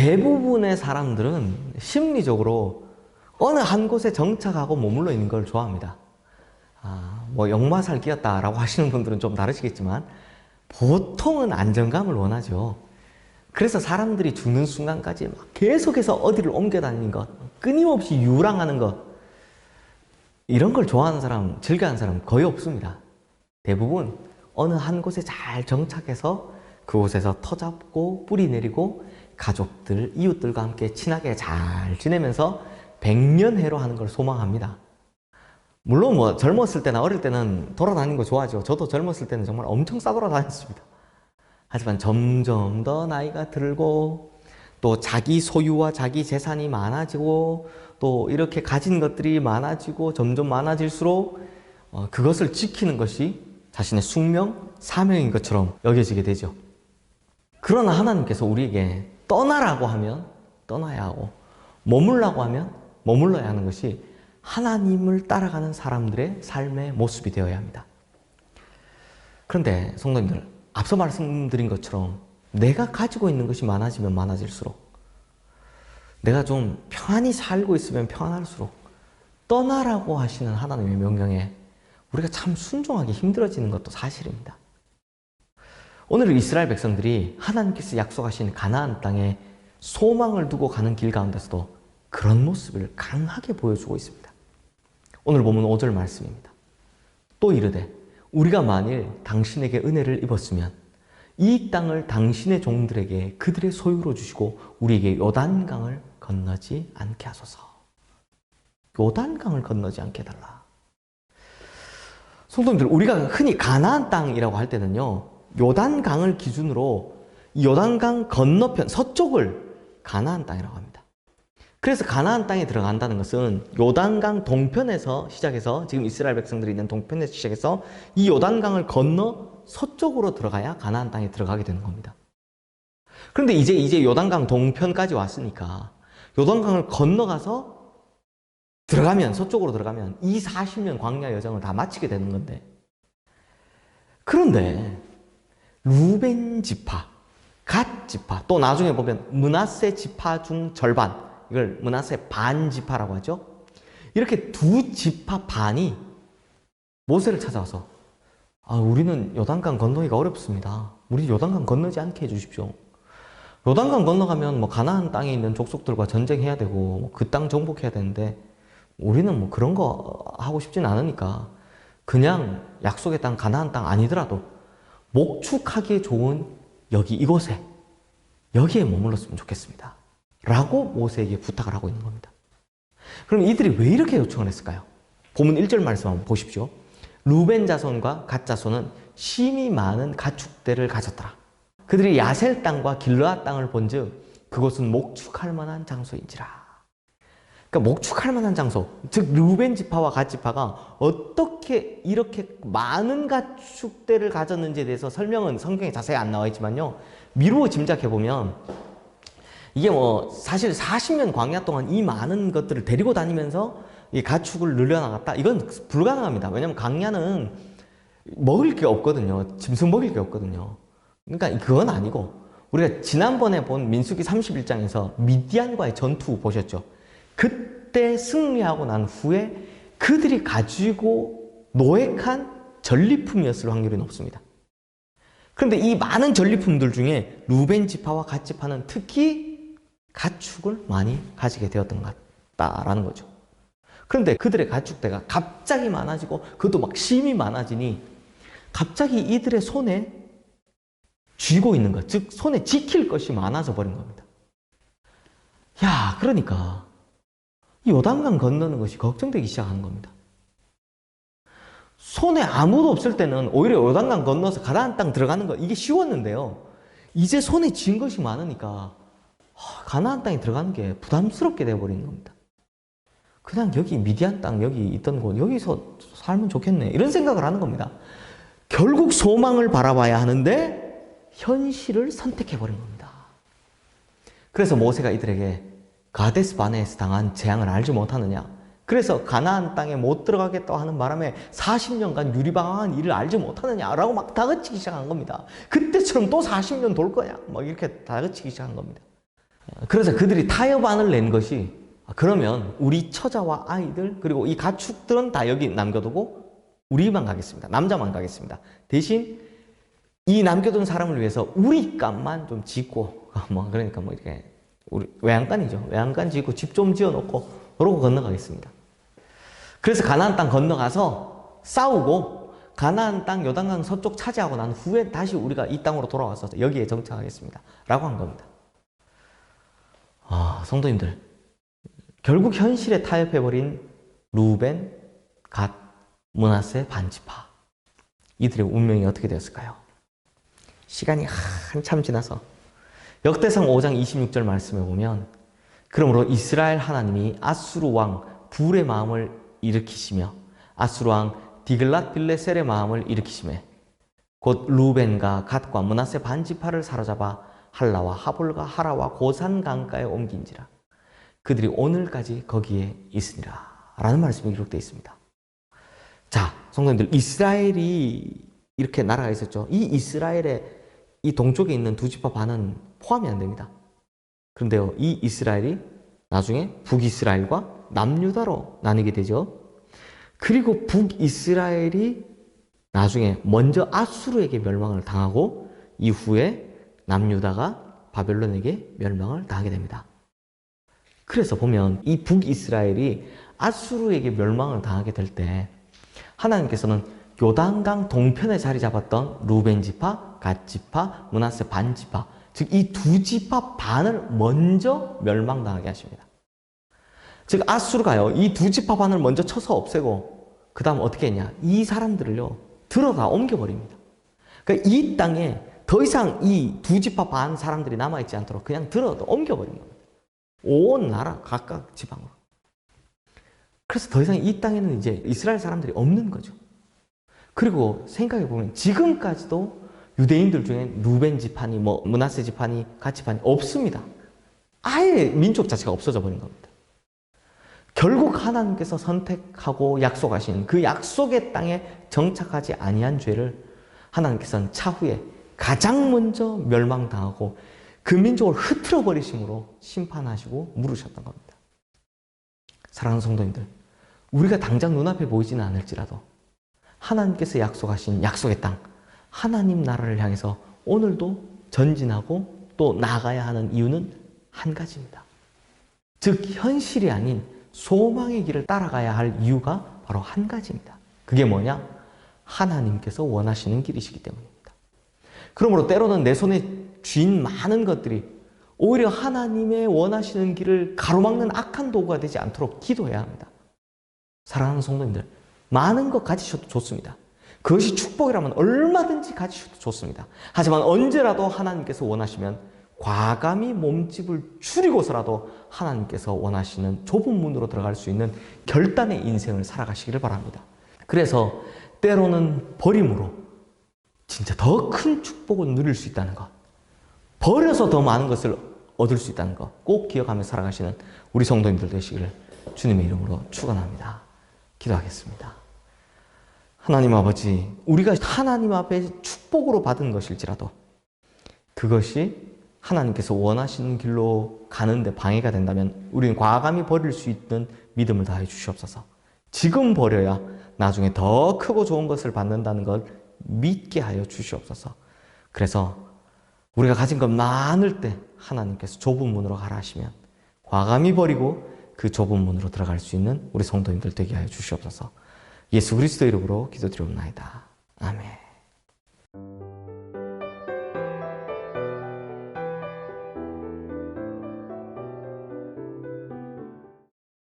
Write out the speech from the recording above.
대부분의 사람들은 심리적으로 어느 한 곳에 정착하고 머물러 있는 걸 좋아합니다. 뭐 역마살 끼었다라고 하시는 분들은 좀 다르시겠지만 보통은 안정감을 원하죠. 그래서 사람들이 죽는 순간까지 막 계속해서 어디를 옮겨 다니는 것, 끊임없이 유랑하는 것, 이런 걸 좋아하는 사람, 즐겨하는 사람 거의 없습니다. 대부분 어느 한 곳에 잘 정착해서 그곳에서 터잡고 뿌리 내리고 가족들, 이웃들과 함께 친하게 잘 지내면서 백년해로 하는 걸 소망합니다. 물론 뭐 젊었을 때나 어릴 때는 돌아다니는 거 좋아하죠. 저도 젊었을 때는 정말 엄청 싸돌아다녔습니다. 하지만 점점 더 나이가 들고 또 자기 소유와 자기 재산이 많아지고 또 이렇게 가진 것들이 많아지고 점점 많아질수록 그것을 지키는 것이 자신의 숙명, 사명인 것처럼 여겨지게 되죠. 그러나 하나님께서 우리에게 떠나라고 하면 떠나야 하고 머물라고 하면 머물러야 하는 것이 하나님을 따라가는 사람들의 삶의 모습이 되어야 합니다. 그런데 성도님들, 앞서 말씀드린 것처럼 내가 가지고 있는 것이 많아지면 많아질수록 내가 좀 평안히 살고 있으면 평안할수록 떠나라고 하시는 하나님의 명령에 우리가 참 순종하기 힘들어지는 것도 사실입니다. 오늘 이스라엘 백성들이 하나님께서 약속하신 가나안 땅에 소망을 두고 가는 길 가운데서도 그런 모습을 강하게 보여주고 있습니다. 오늘 보면 5절 말씀입니다. 또 이르되 우리가 만일 당신에게 은혜를 입었으면 이 땅을 당신의 종들에게 그들의 소유로 주시고 우리에게 요단강을 건너지 않게 하소서. 요단강을 건너지 않게 해달라. 성도님들, 우리가 흔히 가나안 땅이라고 할 때는요, 요단강을 기준으로 요단강 건너편 서쪽을 가나안 땅이라고 합니다. 그래서 가나안 땅에 들어간다는 것은 요단강 동편에서 시작해서 지금 이스라엘 백성들이 있는 동편에서 시작해서 이 요단강을 건너 서쪽으로 들어가야 가나안 땅에 들어가게 되는 겁니다. 그런데 이제 요단강 동편까지 왔으니까 요단강을 건너가서 들어가면 서쪽으로 들어가면 이 40년 광야 여정을 다 마치게 되는 건데, 그런데 루벤 지파, 갓 지파, 또 나중에 보면 므낫세 지파 중 절반, 이걸 므낫세 반 지파라고 하죠. 이렇게 두 지파 반이 모세를 찾아와서 우리는 요단강 건너기가 어렵습니다. 우리 요단강 건너지 않게 해주십시오. 요단강 건너가면 뭐 가나안 땅에 있는 족속들과 전쟁해야 되고 그 땅 정복해야 되는데 우리는 뭐 그런 거 하고 싶진 않으니까 그냥 약속의 땅 가나안 땅 아니더라도 목축하기에 좋은 이곳에 여기에 머물렀으면 좋겠습니다. 라고 모세에게 부탁을 하고 있는 겁니다. 그럼 이들이 왜 이렇게 요청을 했을까요? 본문 1절 말씀 한번 보십시오. 루벤 자손과 갓 자손은 심이 많은 가축대를 가졌더라. 그들이 야셀 땅과 길르앗 땅을 본즉 그곳은 목축할 만한 장소인지라. 그러니까 목축할 만한 장소, 즉 루벤 지파와 갓 지파가 어떻게 이렇게 많은 가축대를 가졌는지에 대해서 설명은 성경에 자세히 안 나와 있지만요, 미루어 짐작해 보면 이게 뭐 사실 40년 광야 동안 이 많은 것들을 데리고 다니면서 이 가축을 늘려나갔다? 이건 불가능합니다. 왜냐하면 광야는 먹을 게 없거든요. 짐승 먹일 게 없거든요. 그러니까 그건 아니고 우리가 지난번에 본 민수기 31장에서 미디안과의 전투 보셨죠? 그때 승리하고 난 후에 그들이 가지고 노획한 전리품이었을 확률이 높습니다. 그런데 이 많은 전리품들 중에 루벤 지파와 갓 지파는 특히 가축을 많이 가지게 되었던 것 같다라는 거죠. 그런데 그들의 가축대가 갑자기 많아지고 그것도 막 심이 많아지니 갑자기 이들의 손에 쥐고 있는 것, 즉 손에 지킬 것이 많아져 버린 겁니다. 그러니까 이 요단강 건너는 것이 걱정되기 시작하는 겁니다. 손에 아무도 없을 때는 오히려 요단강 건너서 가나안 땅 들어가는 거 이게 쉬웠는데요, 이제 손에 쥔 것이 많으니까 가나안 땅에 들어가는 게 부담스럽게 되어버리는 겁니다. 그냥 여기 미디안 땅 여기 있던 곳 여기서 살면 좋겠네 이런 생각을 하는 겁니다. 결국 소망을 바라봐야 하는데 현실을 선택해버린 겁니다. 그래서 모세가 이들에게 가데스 바네에서 당한 재앙을 알지 못하느냐, 그래서 가나안 땅에 못 들어가겠다고 하는 바람에 40년간 유리방황한 일을 알지 못하느냐라고 막 다그치기 시작한 겁니다. 그때처럼 또 40년 돌 거냐 막 이렇게 다그치기 시작한 겁니다. 그래서 그들이 타협안을 낸 것이 그러면 우리 처자와 아이들 그리고 이 가축들은 다 여기 남겨두고 우리만 가겠습니다. 남자만 가겠습니다. 대신 이 남겨둔 사람을 위해서 우리 값만 좀 짓고 그러니까 이렇게 우리 외양간이죠. 외양간 짓고 집 좀 지어놓고 그러고 건너가겠습니다. 그래서 가나안 땅 건너가서 싸우고 가나안 땅 요단강 서쪽 차지하고 난 후에 다시 우리가 이 땅으로 돌아와서 여기에 정착하겠습니다. 라고 한 겁니다. 성도님들, 결국 현실에 타협해버린 루벤, 갓, 므낫세 반지파, 이들의 운명이 어떻게 되었을까요? 시간이 한참 지나서 역대상 5장 26절 말씀에 보면 그러므로 이스라엘 하나님이 아수르 왕 불의 마음을 일으키시며 아수르 왕 디글랏 빌레셀의 마음을 일으키시매 곧 루벤과 갓과 므낫세 반지파를 사로잡아 할라와 하볼과 하라와 고산 강가에 옮긴지라 그들이 오늘까지 거기에 있으니라 라는 말씀이 기록되어 있습니다. 자, 성도님들, 이스라엘이 이렇게 나라가 있었죠. 이 이스라엘의 이 동쪽에 있는 두 지파 반은 포함이 안 됩니다. 그런데요, 이 이스라엘이 나중에 북이스라엘과 남유다로 나뉘게 되죠. 그리고 북이스라엘이 나중에 먼저 아수르에게 멸망을 당하고 이후에 남유다가 바벨론에게 멸망을 당하게 됩니다. 그래서 보면 이 북이스라엘이 아수르에게 멸망을 당하게 될 때 하나님께서는 요단강 동편에 자리 잡았던 루벤 지파, 갓 지파, 므낫세 반 지파, 즉 이 두 지파 반을 먼저 멸망당하게 하십니다. 즉 아수르가요, 이 두 지파 반을 먼저 쳐서 없애고 그 다음 어떻게 했냐? 이 사람들을요 들어다 옮겨버립니다. 그러니까 이 땅에 더 이상 이 두 지파 반 사람들이 남아있지 않도록 그냥 들어다 옮겨버린 겁니다. 온 나라 각각 지방으로. 그래서 더 이상 이 땅에는 이제 이스라엘 사람들이 없는 거죠. 그리고 생각해보면 지금까지도 유대인들 중에 루벤 지파니 므낫세 지파니 갓 지파니 없습니다. 아예 민족 자체가 없어져 버린 겁니다. 결국 하나님께서 선택하고 약속하신 그 약속의 땅에 정착하지 아니한 죄를 하나님께서는 차후에 가장 먼저 멸망당하고 그 민족을 흐트러 버리심으로 심판하시고 물으셨던 겁니다. 사랑하는 성도님들, 우리가 당장 눈앞에 보이지는 않을지라도 하나님께서 약속하신 약속의 땅, 하나님 나라를 향해서 오늘도 전진하고 또 나아가야 하는 이유는 한 가지입니다. 즉 현실이 아닌 소망의 길을 따라가야 할 이유가 바로 한 가지입니다. 그게 뭐냐? 하나님께서 원하시는 길이시기 때문입니다. 그러므로 때로는 내 손에 쥔 많은 것들이 오히려 하나님의 원하시는 길을 가로막는 악한 도구가 되지 않도록 기도해야 합니다. 사랑하는 성도님들, 많은 것 가지셔도 좋습니다. 그것이 축복이라면 얼마든지 가지셔도 좋습니다. 하지만 언제라도 하나님께서 원하시면 과감히 몸집을 줄이고서라도 하나님께서 원하시는 좁은 문으로 들어갈 수 있는 결단의 인생을 살아가시기를 바랍니다. 그래서 때로는 버림으로 진짜 더 큰 축복을 누릴 수 있다는 것, 버려서 더 많은 것을 얻을 수 있다는 것 꼭 기억하며 살아가시는 우리 성도님들 되시기를 주님의 이름으로 축원합니다. 기도하겠습니다. 하나님 아버지, 우리가 하나님 앞에 축복으로 받은 것일지라도 그것이 하나님께서 원하시는 길로 가는데 방해가 된다면 우리는 과감히 버릴 수 있는 믿음을 다해 주시옵소서. 지금 버려야 나중에 더 크고 좋은 것을 받는다는 걸 믿게 하여 주시옵소서. 그래서 우리가 가진 것 많을 때 하나님께서 좁은 문으로 가라 하시면 과감히 버리고 그 좁은 문으로 들어갈 수 있는 우리 성도님들 되게 하여 주시옵소서. 예수 그리스도 이름으로 기도드리옵나이다. 아멘.